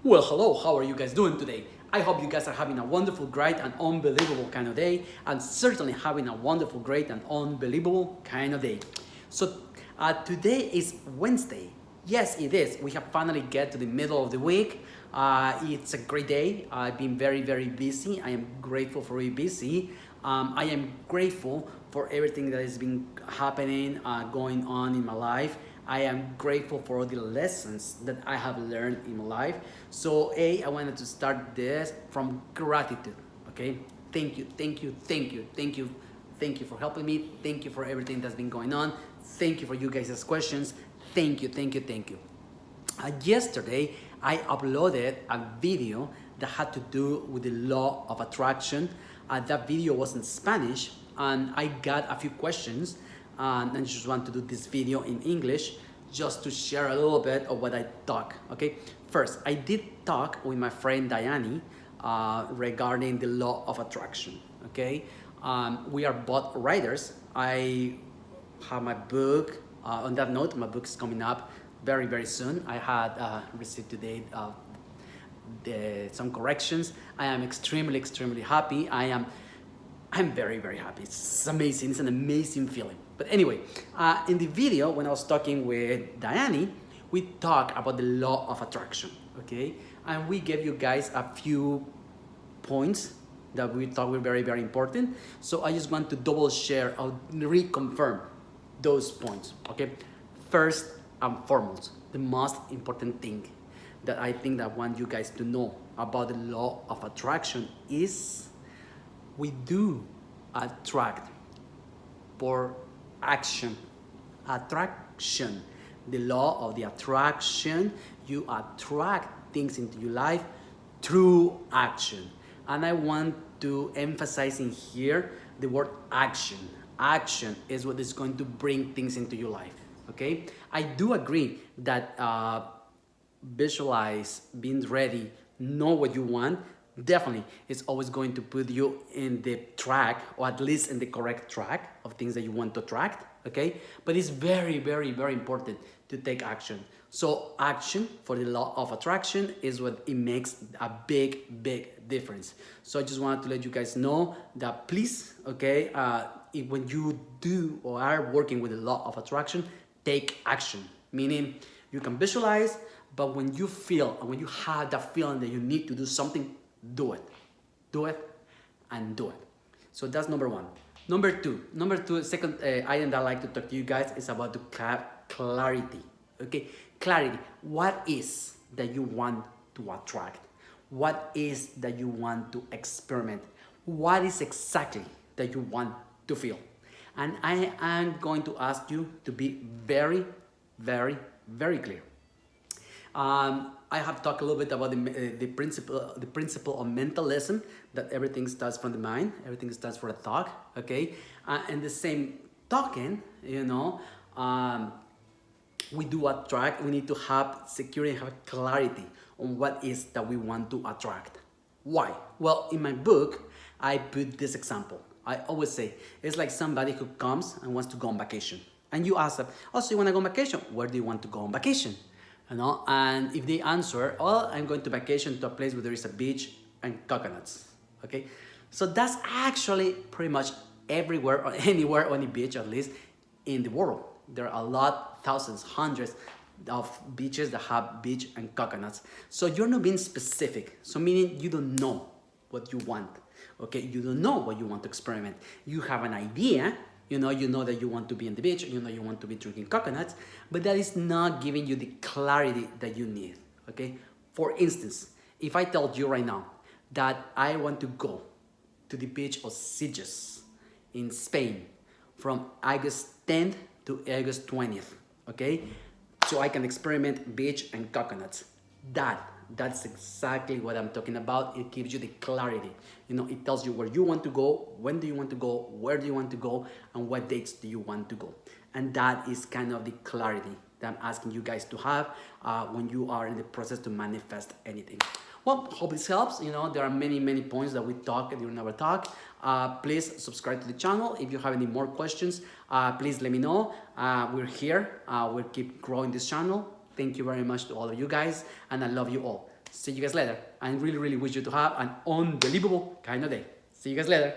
Well, hello, how are you guys doing today? I hope you guys are having a wonderful, great, and unbelievable kind of day, and certainly having a wonderful, great, and unbelievable kind of day. So, today is Wednesday. Yes, it is. We have finally get to the middle of the week. It's a great day. I've been very, very busy. I am grateful for being busy. I am grateful for everything that has been happening, going on in my life. I am grateful for all the lessons that I have learned in my life. So, I wanted to start this from gratitude. Okay, thank you, thank you, thank you, thank you, thank you for helping me. Thank you for everything that's been going on. Thank you for you guys' questions. Thank you, thank you, thank you. Yesterday, I uploaded a video that had to do with the law of attraction. That video was in Spanish, and I got a few questions, and I just want to do this video in English just to share a little bit of what I talk. Okay, first, I did talk with my friend Diane regarding the law of attraction. Okay, we are both writers. I have my book. On that note, my book is coming up very, very soon. I had received today some corrections. I am extremely, extremely happy. I'm very, very happy. It's amazing. It's an amazing feeling. But anyway, in the video, when I was talking with Diane, we talked about the law of attraction, okay? And we gave you guys a few points that we thought were very, very important. So I just want to double share or reconfirm those points, okay? First and foremost, the most important thing that I think that I want you guys to know about the law of attraction is we do attract for action. Attraction, the law of the attraction, you attract things into your life through action. And I want to emphasize in here the word action. Action is what is going to bring things into your life, okay? I do agree that visualize, being ready, know what you want, definitely is always going to put you in the track, or at least in the correct track of things that you want to attract, okay? But it's very, very, very important to take action. So action for the law of attraction is what it makes a big, big difference. So I just wanted to let you guys know that please, okay, when you do or are working with the law of attraction, take action. Meaning you can visualize, but when you feel and when you have that feeling that you need to do something, do it. Do it and do it. So that's number one. Number two, second item that I like to talk to you guys is about the clarity. Okay, clarity. What is that you want to attract? What is that you want to experiment? What is exactly that you want to feel? And I am going to ask you to be very, very, very clear. I have talked a little bit about the principle of mentalism, that everything starts from the mind, everything starts from a thought, okay? And the same token, we do attract, we need to have security, have clarity on what is that we want to attract. Why? Well, in my book, I put this example. I always say, it's like somebody who comes and wants to go on vacation. And you ask them, oh, so you want to go on vacation? Where do you want to go on vacation? And if they answer, oh, I'm going to vacation to a place where there is a beach and coconuts, okay? So that's actually pretty much everywhere or anywhere on the beach, at least in the world. There are a lot, thousands, hundreds of beaches that have beach and coconuts. So you're not being specific. So meaning you don't know what you want, okay? You don't know what you want to experiment. You have an idea, you know that you want to be on the beach, you want to be drinking coconuts, but that is not giving you the clarity that you need, okay? For instance, if I told you right now that I want to go to the beach of Sitges in Spain from August 10th to August 20th, okay? So I can experiment beach and coconuts. That's exactly what I'm talking about. It gives you the clarity. It tells you where you want to go, when do you want to go, where do you want to go, and what dates do you want to go. And that is kind of the clarity that I'm asking you guys to have when you are in the process to manifest anything. Well, hope this helps. There are many, many points that we talk during our talk. Please subscribe to the channel. If you have any more questions, please let me know. We're here. We'll keep growing this channel. Thank you very much to all of you guys, and I love you all. See you guys later. I really, really wish you to have an unbelievable kind of day. See you guys later.